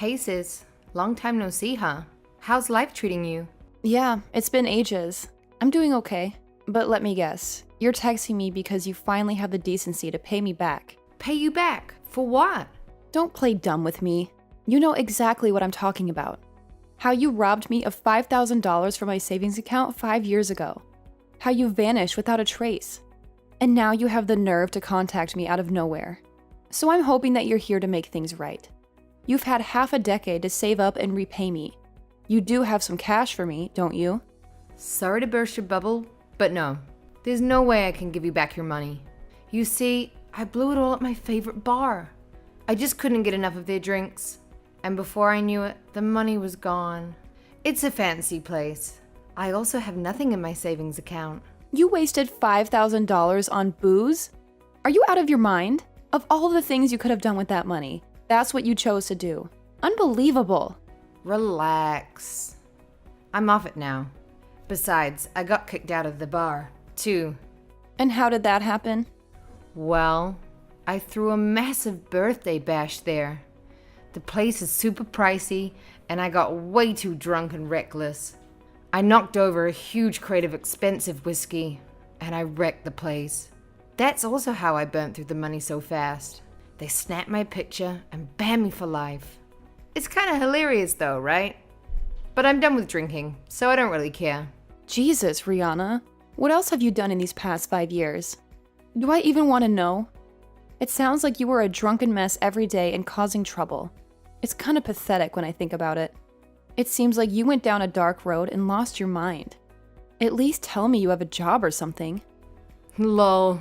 Hey sis, long time no see, huh? How's life treating you? Yeah, it's been ages. I'm doing okay. But let me guess, you're texting me because you finally have the decency to pay me back. Pay you back? For what? Don't play dumb with me. You know exactly what I'm talking about. How you robbed me of $5,000 from my savings account 5 years ago. How you vanished without a trace. And now you have the nerve to contact me out of nowhere. So I'm hoping that you're here to make things right. You've had half a decade to save up and repay me. You do have some cash for me, don't you? Sorry to burst your bubble, but no. There's no way I can give you back your money. You see, I blew it all at my favorite bar. I just couldn't get enough of their drinks. And before I knew it, the money was gone. It's a fancy place. I also have nothing in my savings account. You wasted $5,000 on booze? Are you out of your mind? Of all the things you could have done with that money, that's what you chose to do. Unbelievable. Relax. I'm off it now. Besides, I got kicked out of the bar, too. And how did that happen? Well, I threw a massive birthday bash there. The place is super pricey, and I got way too drunk and reckless. I knocked over a huge crate of expensive whiskey, and I wrecked the place. That's also how I burnt through the money so fast. They snapped my picture and banned me for life. It's kind of hilarious though, right? But I'm done with drinking, so I don't really care. Jesus, Rihanna. What else have you done in these past 5 years? Do I even want to know? It sounds like you were a drunken mess every day and causing trouble. It's kind of pathetic when I think about it. It seems like you went down a dark road and lost your mind. At least tell me you have a job or something. Lol.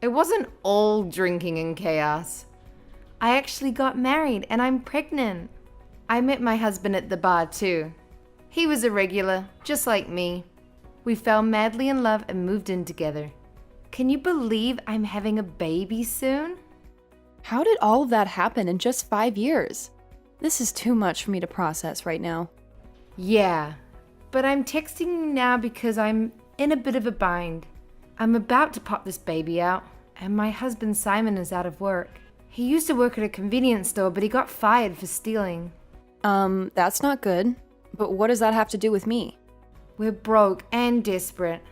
It wasn't all drinking and chaos. I actually got married and I'm pregnant. I met my husband at the bar too. He was a regular, just like me. We fell madly in love and moved in together. Can you believe I'm having a baby soon? How did all of that happen in just 5 years? This is too much for me to process right now. Yeah, but I'm texting you now because I'm in a bit of a bind. I'm about to pop this baby out, and my husband Simon is out of work. He used to work at a convenience store, but he got fired for stealing. That's not good. But what does that have to do with me? We're broke and desperate.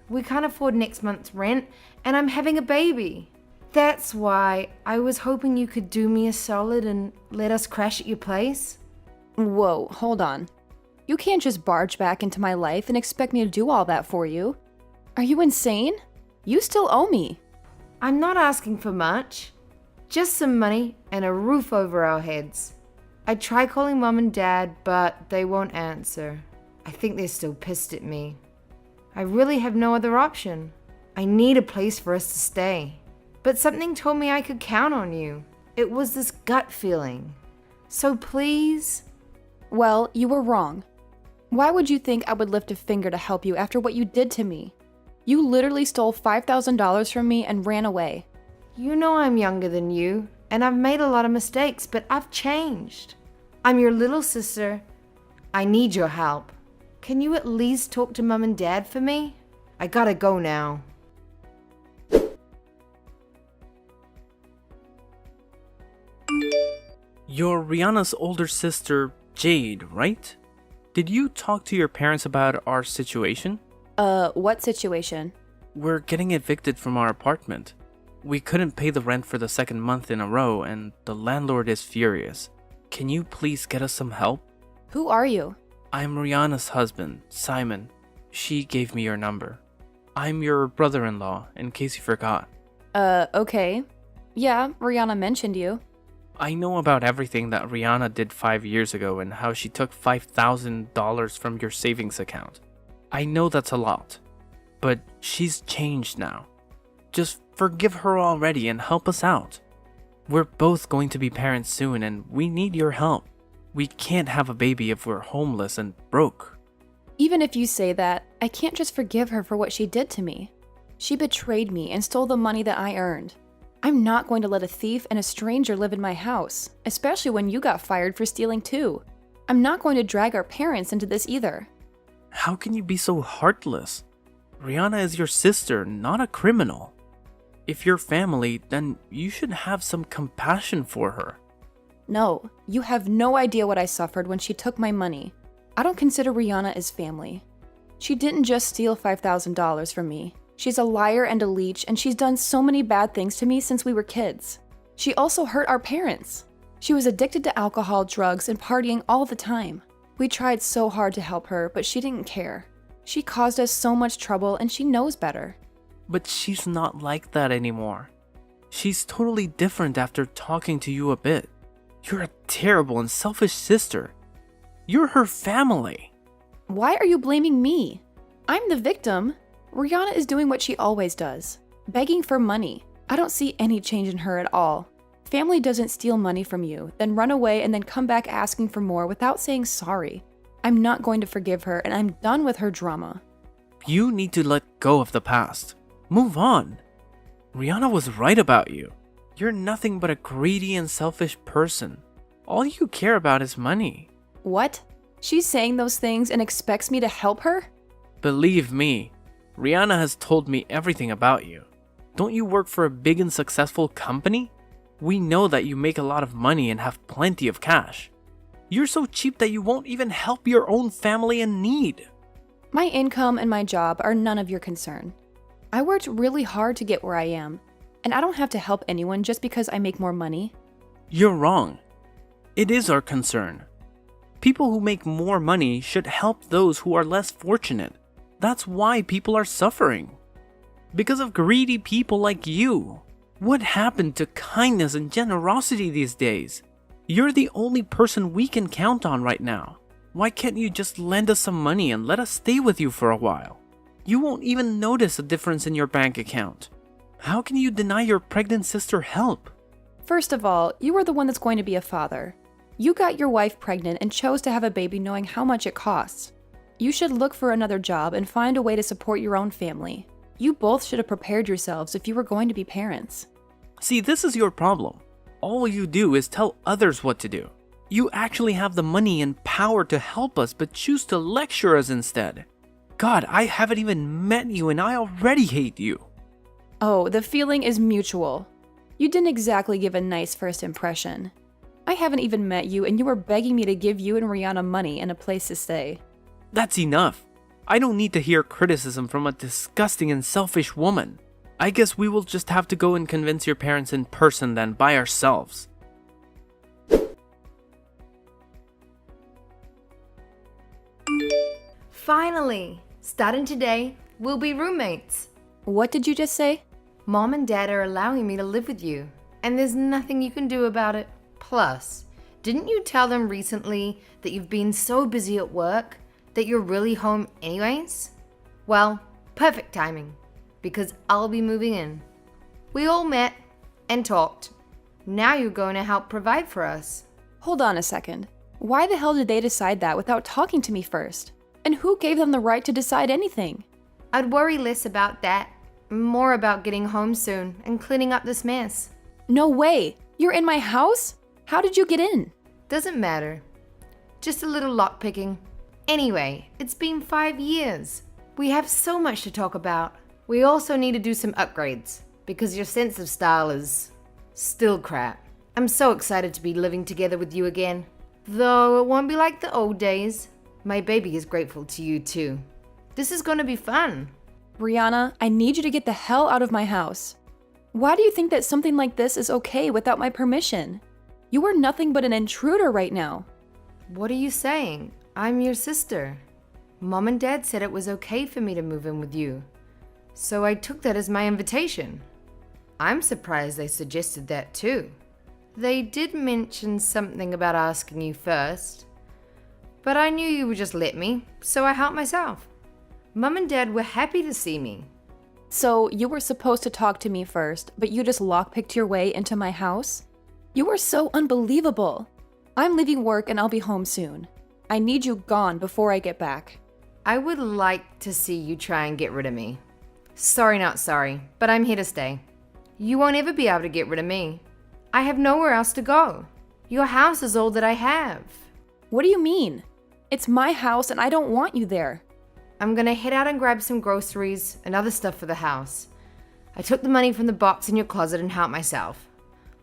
We can't afford next month's rent, and I'm having a baby. That's why I was hoping you could do me a solid and let us crash at your place. Whoa, hold on. You can't just barge back into my life and expect me to do all that for you. Are you insane? You still owe me. I'm not asking for much. Just some money and a roof over our heads. I try calling Mom and Dad, but they won't answer. I think they're still pissed at me. I really have no other option. I need a place for us to stay. But something told me I could count on you. It was this gut feeling. So please? Well, you were wrong. Why would you think I would lift a finger to help you after what you did to me? You literally stole $5,000 from me and ran away. You know I'm younger than you, and I've made a lot of mistakes, but I've changed. I'm your little sister. I need your help. Can you at least talk to Mom and Dad for me? I gotta go now. You're Rihanna's older sister, Jade, right? Did you talk to your parents about our situation? What situation? We're getting evicted from our apartment. We couldn't pay the rent for the second month in a row, and the landlord is furious. Can you please get us some help? Who are you? I'm Rihanna's husband, Simon. She gave me your number. I'm your brother-in-law, in case you forgot. Okay. Yeah, Rihanna mentioned you. I know about everything that Rihanna did 5 years ago and how she took $5,000 from your savings account. I know that's a lot, but she's changed now. Just forgive her already and help us out. We're both going to be parents soon and we need your help. We can't have a baby if we're homeless and broke. Even if you say that, I can't just forgive her for what she did to me. She betrayed me and stole the money that I earned. I'm not going to let a thief and a stranger live in my house, especially when you got fired for stealing too. I'm not going to drag our parents into this either. How can you be so heartless? Rihanna is your sister, not a criminal. If you're family, then you should have some compassion for her. No, you have no idea what I suffered when she took my money. I don't consider Rihanna as family. She didn't just steal $5,000 from me. She's a liar and a leech, and she's done so many bad things to me since we were kids. She also hurt our parents. She was addicted to alcohol, drugs, and partying all the time. We tried so hard to help her, but she didn't care. She caused us so much trouble, and she knows better. But she's not like that anymore. She's totally different after talking to you a bit. You're a terrible and selfish sister. You're her family. Why are you blaming me? I'm the victim. Rihanna is doing what she always does, begging for money. I don't see any change in her at all. Family doesn't steal money from you, then run away and then come back asking for more without saying sorry. I'm not going to forgive her, and I'm done with her drama. You need to let go of the past. Move on. Rihanna was right about you. You're nothing but a greedy and selfish person. All you care about is money. What? She's saying those things and expects me to help her? Believe me, Rihanna has told me everything about you. Don't you work for a big and successful company? We know that you make a lot of money and have plenty of cash. You're so cheap that you won't even help your own family in need. My income and my job are none of your concern. I worked really hard to get where I am, and I don't have to help anyone just because I make more money. You're wrong. It is our concern. People who make more money should help those who are less fortunate. That's why people are suffering. Because of greedy people like you. What happened to kindness and generosity these days? You're the only person we can count on right now. Why can't you just lend us some money and let us stay with you for a while? You won't even notice a difference in your bank account. How can you deny your pregnant sister help? First of all, you are the one that's going to be a father. You got your wife pregnant and chose to have a baby knowing how much it costs. You should look for another job and find a way to support your own family. You both should have prepared yourselves if you were going to be parents. See, this is your problem. All you do is tell others what to do. You actually have the money and power to help us, but choose to lecture us instead. God, I haven't even met you and I already hate you. Oh, the feeling is mutual. You didn't exactly give a nice first impression. I haven't even met you and you were begging me to give you and Rihanna money and a place to stay. That's enough. I don't need to hear criticism from a disgusting and selfish woman. I guess we will just have to go and convince your parents in person then by ourselves. Finally! Starting today, we'll be roommates. What did you just say? Mom and Dad are allowing me to live with you, and there's nothing you can do about it. Plus, didn't you tell them recently that you've been so busy at work that you're really home anyways? Well, perfect timing, because I'll be moving in. We all met and talked. Now you're going to help provide for us. Hold on a second. Why the hell did they decide that without talking to me first? And who gave them the right to decide anything? I'd worry less about that, more about getting home soon and cleaning up this mess. No way! You're in my house? How did you get in? Doesn't matter. Just a little lockpicking. Anyway, it's been 5 years. We have so much to talk about. We also need to do some upgrades, because your sense of style is still crap. I'm so excited to be living together with you again. Though it won't be like the old days. My baby is grateful to you too. This is gonna be fun. Rihanna, I need you to get the hell out of my house. Why do you think that something like this is okay without my permission? You are nothing but an intruder right now. What are you saying? I'm your sister. Mom and Dad said it was okay for me to move in with you. So I took that as my invitation. I'm surprised they suggested that too. They did mention something about asking you first, but I knew you would just let me, so I helped myself. Mom and Dad were happy to see me. So you were supposed to talk to me first, but you just lockpicked your way into my house? You are so unbelievable. I'm leaving work and I'll be home soon. I need you gone before I get back. I would like to see you try and get rid of me. Sorry, not sorry, but I'm here to stay. You won't ever be able to get rid of me. I have nowhere else to go. Your house is all that I have. What do you mean? It's my house and I don't want you there. I'm gonna head out and grab some groceries and other stuff for the house. I took the money from the box in your closet and helped myself.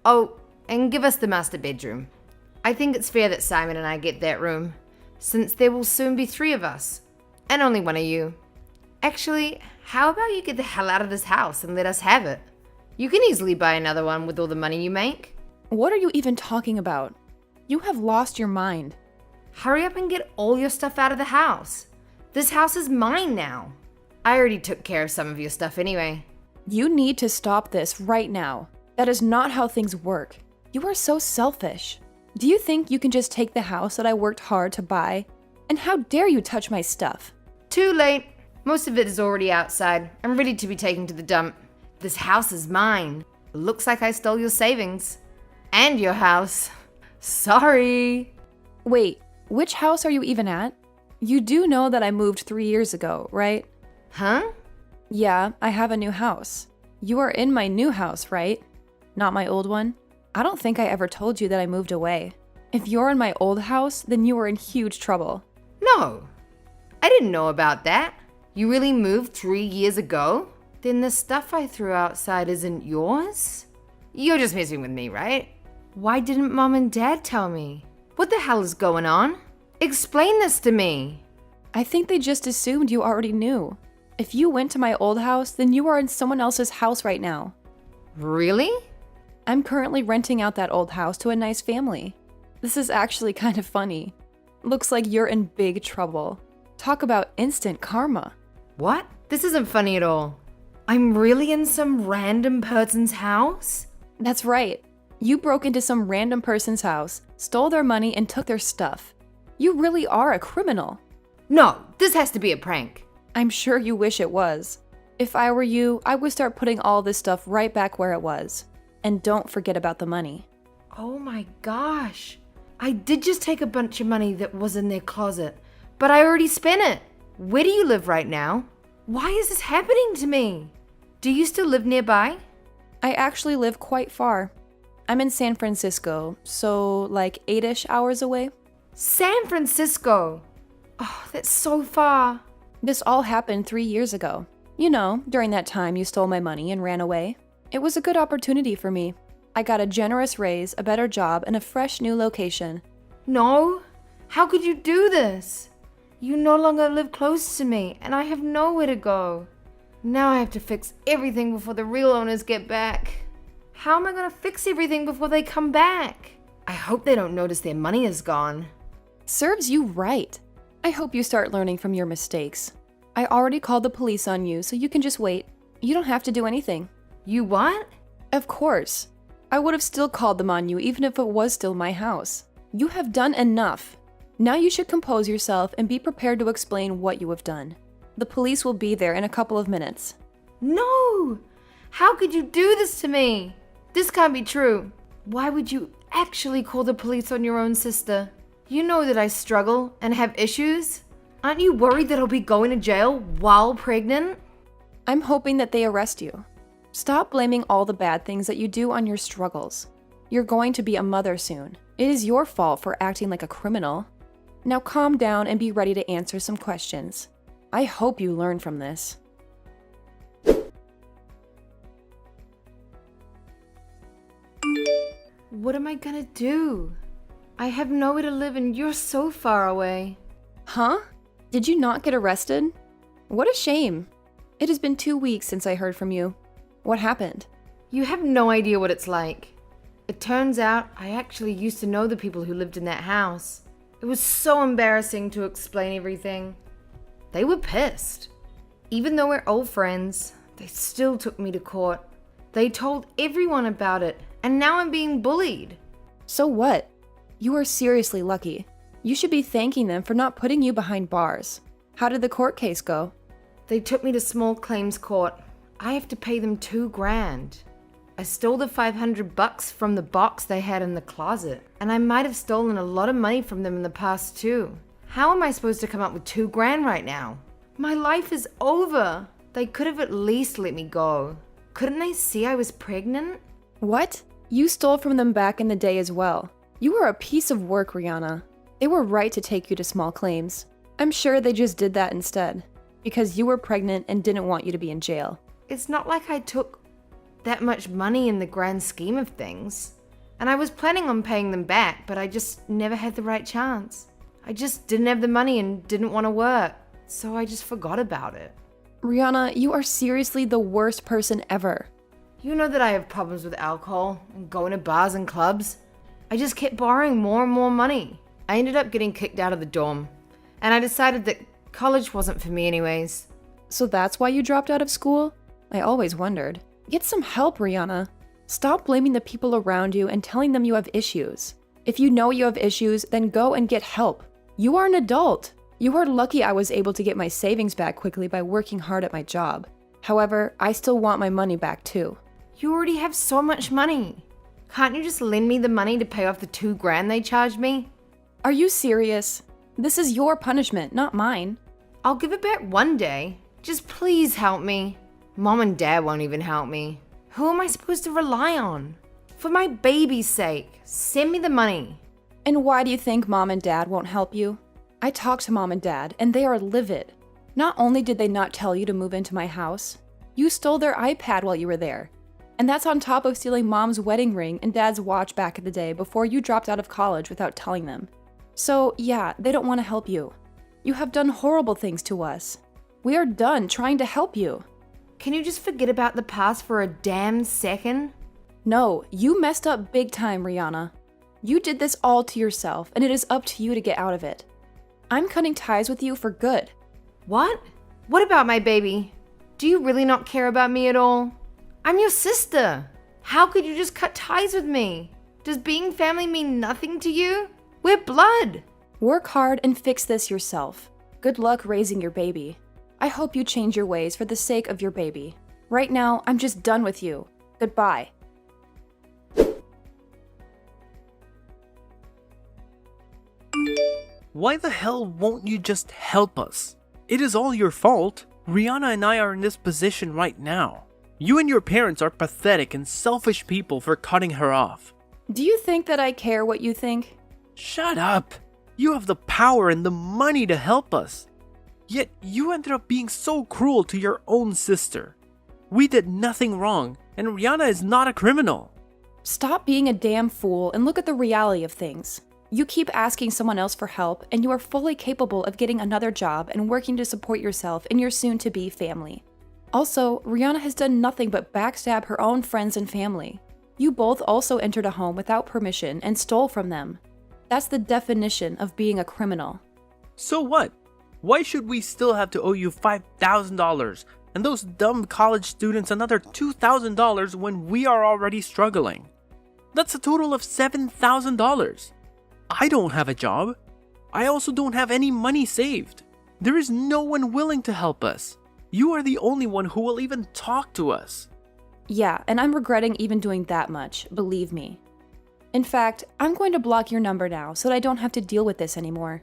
Oh, and give us the master bedroom. I think it's fair that Simon and I get that room, since there will soon be 3 of us, and only one of you. Actually, how about you get the hell out of this house and let us have it? You can easily buy another one with all the money you make. What are you even talking about? You have lost your mind. Hurry up and get all your stuff out of the house. This house is mine now. I already took care of some of your stuff anyway. You need to stop this right now. That is not how things work. You are so selfish. Do you think you can just take the house that I worked hard to buy? And how dare you touch my stuff? Too late. Most of it is already outside and ready to be taken to the dump. This house is mine. Looks like I stole your savings. And your house. Sorry. Wait, which house are you even at? You do know that I moved 3 years ago, right? Huh? Yeah, I have a new house. You are in my new house, right? Not my old one? I don't think I ever told you that I moved away. If you're in my old house, then you are in huge trouble. No. I didn't know about that. You really moved 3 years ago? Then the stuff I threw outside isn't yours? You're just messing with me, right? Why didn't Mom and Dad tell me? What the hell is going on? Explain this to me. I think they just assumed you already knew. If you went to my old house, then you are in someone else's house right now. Really? I'm currently renting out that old house to a nice family. This is actually kind of funny. Looks like you're in big trouble. Talk about instant karma. What? This isn't funny at all. I'm really in some random person's house? That's right. You broke into some random person's house, stole their money, and took their stuff. You really are a criminal. No, this has to be a prank. I'm sure you wish it was. If I were you, I would start putting all this stuff right back where it was. And don't forget about the money. Oh my gosh. I did just take a bunch of money that was in their closet, but I already spent it. Where do you live right now? Why is this happening to me? Do you still live nearby? I actually live quite far. I'm in San Francisco, so like 8-ish hours away. San Francisco. Oh, that's so far. This all happened 3 years ago. You know, during that time you stole my money and ran away. It was a good opportunity for me. I got a generous raise, a better job, and a fresh new location. No. How could you do this? You no longer live close to me, and I have nowhere to go. Now I have to fix everything before the real owners get back. How am I going to fix everything before they come back? I hope they don't notice their money is gone. Serves you right. I hope you start learning from your mistakes. I already called the police on you, so you can just wait. You don't have to do anything. You what? Of course. I would have still called them on you even if it was still my house. You have done enough. Now you should compose yourself and be prepared to explain what you have done. The police will be there in a couple of minutes. No! How could you do this to me? This can't be true. Why would you actually call the police on your own sister? You know that I struggle and have issues. Aren't you worried that I'll be going to jail while pregnant? I'm hoping that they arrest you. Stop blaming all the bad things that you do on your struggles. You're going to be a mother soon. It is your fault for acting like a criminal. Now calm down and be ready to answer some questions. I hope you learn from this. What am I gonna do? I have nowhere to live and you're so far away. Huh? Did you not get arrested? What a shame. It has been 2 weeks since I heard from you. What happened? You have no idea what it's like. It turns out I actually used to know the people who lived in that house. It was so embarrassing to explain everything. They were pissed. Even though we're old friends, they still took me to court. They told everyone about it, and now I'm being bullied. So what? You are seriously lucky. You should be thanking them for not putting you behind bars. How did the court case go? They took me to small claims court. I have to pay them $2,000. I stole the $500 from the box they had in the closet, and I might have stolen a lot of money from them in the past too. How am I supposed to come up with $2,000 right now? My life is over. They could have at least let me go. Couldn't they see I was pregnant? What? You stole from them back in the day as well. You are a piece of work, Rihanna. They were right to take you to small claims. I'm sure they just did that instead, because you were pregnant and didn't want you to be in jail. It's not like I took that much money in the grand scheme of things. And I was planning on paying them back, but I just never had the right chance. I just didn't have the money and didn't want to work, so I just forgot about it. Rihanna, you are seriously the worst person ever. You know that I have problems with alcohol and going to bars and clubs. I just kept borrowing more and more money. I ended up getting kicked out of the dorm, and I decided that college wasn't for me anyways. So that's why you dropped out of school? I always wondered. Get some help, Rihanna. Stop blaming the people around you and telling them you have issues. If you know you have issues, then go and get help. You are an adult. You are lucky I was able to get my savings back quickly by working hard at my job. However, I still want my money back too. You already have so much money. Can't you just lend me the money to pay off the $2,000 they charged me? Are you serious? This is your punishment, not mine. I'll give it back one day. Just please help me. Mom and Dad won't even help me. Who am I supposed to rely on? For my baby's sake, send me the money. And why do you think Mom and Dad won't help you? I talked to Mom and Dad, and they are livid. Not only did they not tell you to move into my house, you stole their iPad while you were there. And that's on top of stealing Mom's wedding ring and Dad's watch back in the day before you dropped out of college without telling them. So, yeah, they don't want to help you. You have done horrible things to us. We are done trying to help you. Can you just forget about the past for a damn second? No, you messed up big time, Rihanna. You did this all to yourself, and it is up to you to get out of it. I'm cutting ties with you for good. What? What about my baby? Do you really not care about me at all? I'm your sister. How could you just cut ties with me? Does being family mean nothing to you? We're blood. Work hard and fix this yourself. Good luck raising your baby. I hope you change your ways for the sake of your baby. Right now, I'm just done with you. Goodbye. Why the hell won't you just help us? It is all your fault. Rihanna and I are in this position right now. You and your parents are pathetic and selfish people for cutting her off. Do you think that I care what you think? Shut up! You have the power and the money to help us. Yet you ended up being so cruel to your own sister. We did nothing wrong, and Rihanna is not a criminal. Stop being a damn fool and look at the reality of things. You keep asking someone else for help, and you are fully capable of getting another job and working to support yourself and your soon-to-be family. Also, Rihanna has done nothing but backstab her own friends and family. You both also entered a home without permission and stole from them. That's the definition of being a criminal. So what? Why should we still have to owe you $5,000 and those dumb college students another $2,000 when we are already struggling? That's a total of $7,000. I don't have a job. I also don't have any money saved. There is no one willing to help us. You are the only one who will even talk to us. Yeah, and I'm regretting even doing that much, believe me. In fact, I'm going to block your number now so that I don't have to deal with this anymore.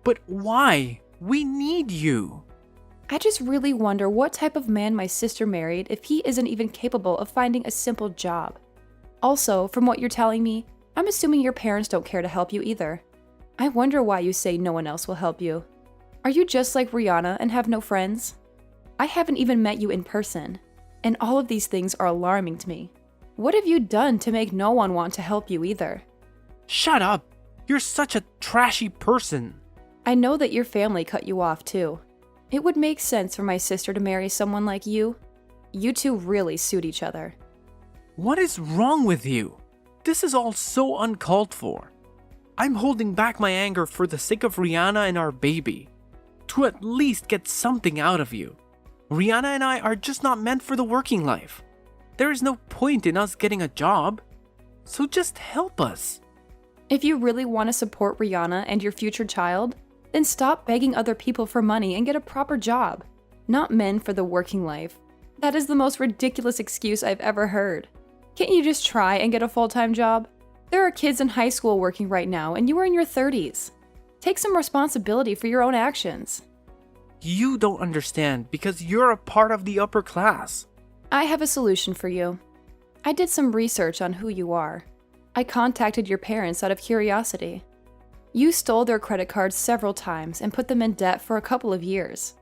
But why? We need you. I just really wonder what type of man my sister married if he isn't even capable of finding a simple job. Also, from what you're telling me, I'm assuming your parents don't care to help you either. I wonder why you say no one else will help you. Are you just like Rihanna and have no friends? I haven't even met you in person, and all of these things are alarming to me. What have you done to make no one want to help you either? Shut up! You're such a trashy person. I know that your family cut you off too. It would make sense for my sister to marry someone like you. You two really suit each other. What is wrong with you? This is all so uncalled for. I'm holding back my anger for the sake of Rihanna and our baby. To at least get something out of you. Rihanna and I are just not meant for the working life. There is no point in us getting a job. So just help us. If you really want to support Rihanna and your future child, then stop begging other people for money and get a proper job. Not men for the working life. That is the most ridiculous excuse I've ever heard. Can't you just try and get a full-time job? There are kids in high school working right now and you are in your 30s. Take some responsibility for your own actions. You don't understand because you're a part of the upper class. I have a solution for you. I did some research on who you are. I contacted your parents out of curiosity. You stole their credit cards several times and put them in debt for a couple of years.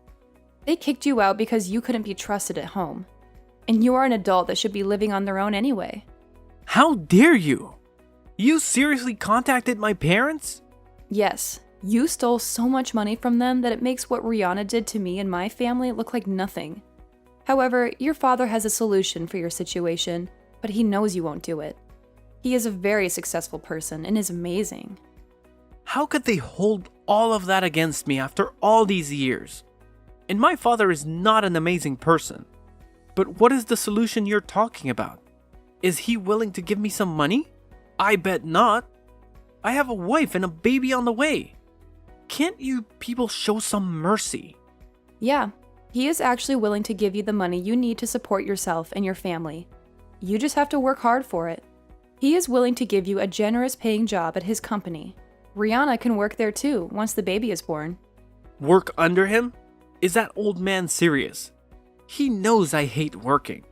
They kicked you out because you couldn't be trusted at home. And you are an adult that should be living on their own anyway. How dare you? You seriously contacted my parents? Yes, you stole so much money from them that it makes what Rihanna did to me and my family look like nothing. However, your father has a solution for your situation, but he knows you won't do it. He is a very successful person and is amazing. How could they hold all of that against me after all these years? And my father is not an amazing person. But what is the solution you're talking about? Is he willing to give me some money? I bet not. I have a wife and a baby on the way. Can't you people show some mercy? Yeah, he is actually willing to give you the money you need to support yourself and your family. You just have to work hard for it. He is willing to give you a generous paying job at his company. Rihanna can work there too once the baby is born. Work under him? Is that old man serious? He knows I hate working.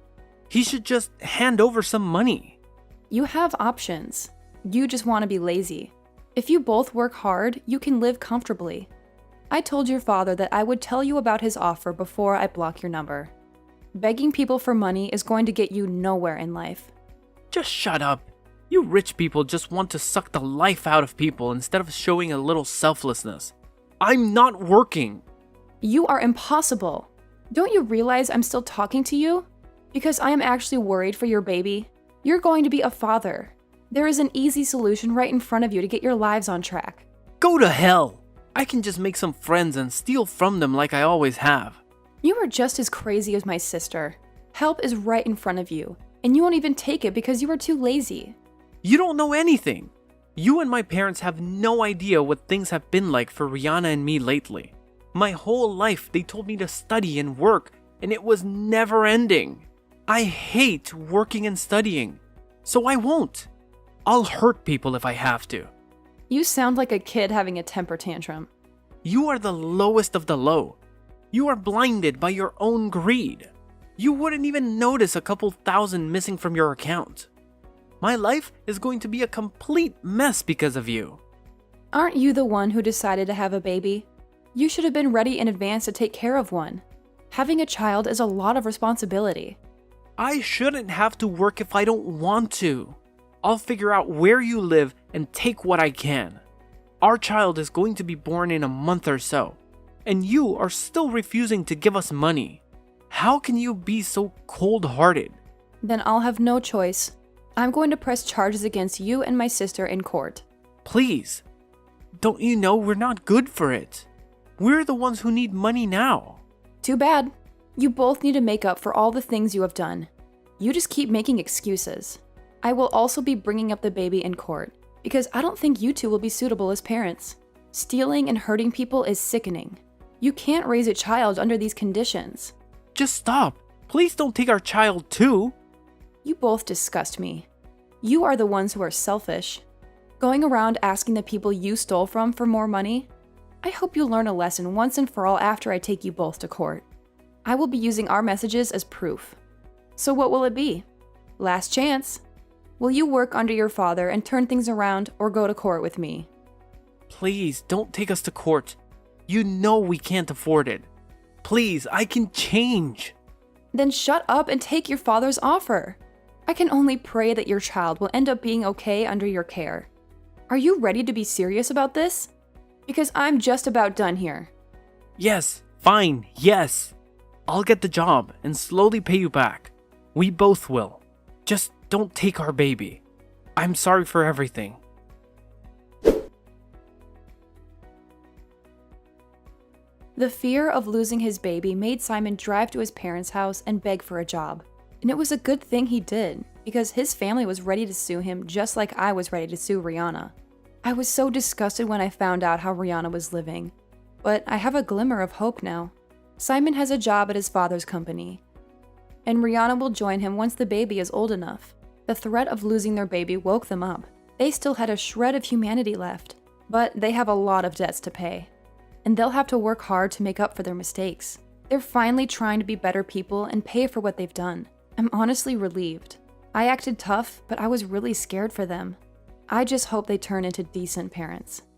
He should just hand over some money. You have options. You just want to be lazy. If you both work hard, you can live comfortably. I told your father that I would tell you about his offer before I block your number. Begging people for money is going to get you nowhere in life. Just shut up. You rich people just want to suck the life out of people instead of showing a little selflessness. I'm not working. You are impossible. Don't you realize I'm still talking to you? Because I am actually worried for your baby. You're going to be a father. There is an easy solution right in front of you to get your lives on track. Go to hell. I can just make some friends and steal from them like I always have. You are just as crazy as my sister. Help is right in front of you, and you won't even take it because you are too lazy. You don't know anything. You and my parents have no idea what things have been like for Rihanna and me lately. My whole life they told me to study and work, and it was never ending. I hate working and studying, so I won't. I'll hurt people if I have to. You sound like a kid having a temper tantrum. You are the lowest of the low. You are blinded by your own greed. You wouldn't even notice a couple thousand missing from your account. My life is going to be a complete mess because of you. Aren't you the one who decided to have a baby? You should have been ready in advance to take care of one. Having a child is a lot of responsibility. I shouldn't have to work if I don't want to. I'll figure out where you live and take what I can. Our child is going to be born in a month or so, and you are still refusing to give us money. How can you be so cold-hearted? Then I'll have no choice. I'm going to press charges against you and my sister in court. Please. Don't you know we're not good for it? We're the ones who need money now. Too bad. You both need to make up for all the things you have done. You just keep making excuses. I will also be bringing up the baby in court, because I don't think you two will be suitable as parents. Stealing and hurting people is sickening. You can't raise a child under these conditions. Just stop. Please don't take our child too. You both disgust me. You are the ones who are selfish. Going around asking the people you stole from for more money? I hope you learn a lesson once and for all after I take you both to court. I will be using our messages as proof. So what will it be? Last chance. Will you work under your father and turn things around, or go to court with me? Please don't take us to court. You know we can't afford it. Please, I can change. Then shut up and take your father's offer. I can only pray that your child will end up being okay under your care. Are you ready to be serious about this? Because I'm just about done here. Yes, fine, yes. I'll get the job and slowly pay you back. We both will. Just don't take our baby. I'm sorry for everything. The fear of losing his baby made Simon drive to his parents' house and beg for a job. And it was a good thing he did, because his family was ready to sue him just like I was ready to sue Rihanna. I was so disgusted when I found out how Rihanna was living. But I have a glimmer of hope now. Simon has a job at his father's company, and Rihanna will join him once the baby is old enough. The threat of losing their baby woke them up. They still had a shred of humanity left, but they have a lot of debts to pay. And they'll have to work hard to make up for their mistakes. They're finally trying to be better people and pay for what they've done. I'm honestly relieved. I acted tough, but I was really scared for them. I just hope they turn into decent parents.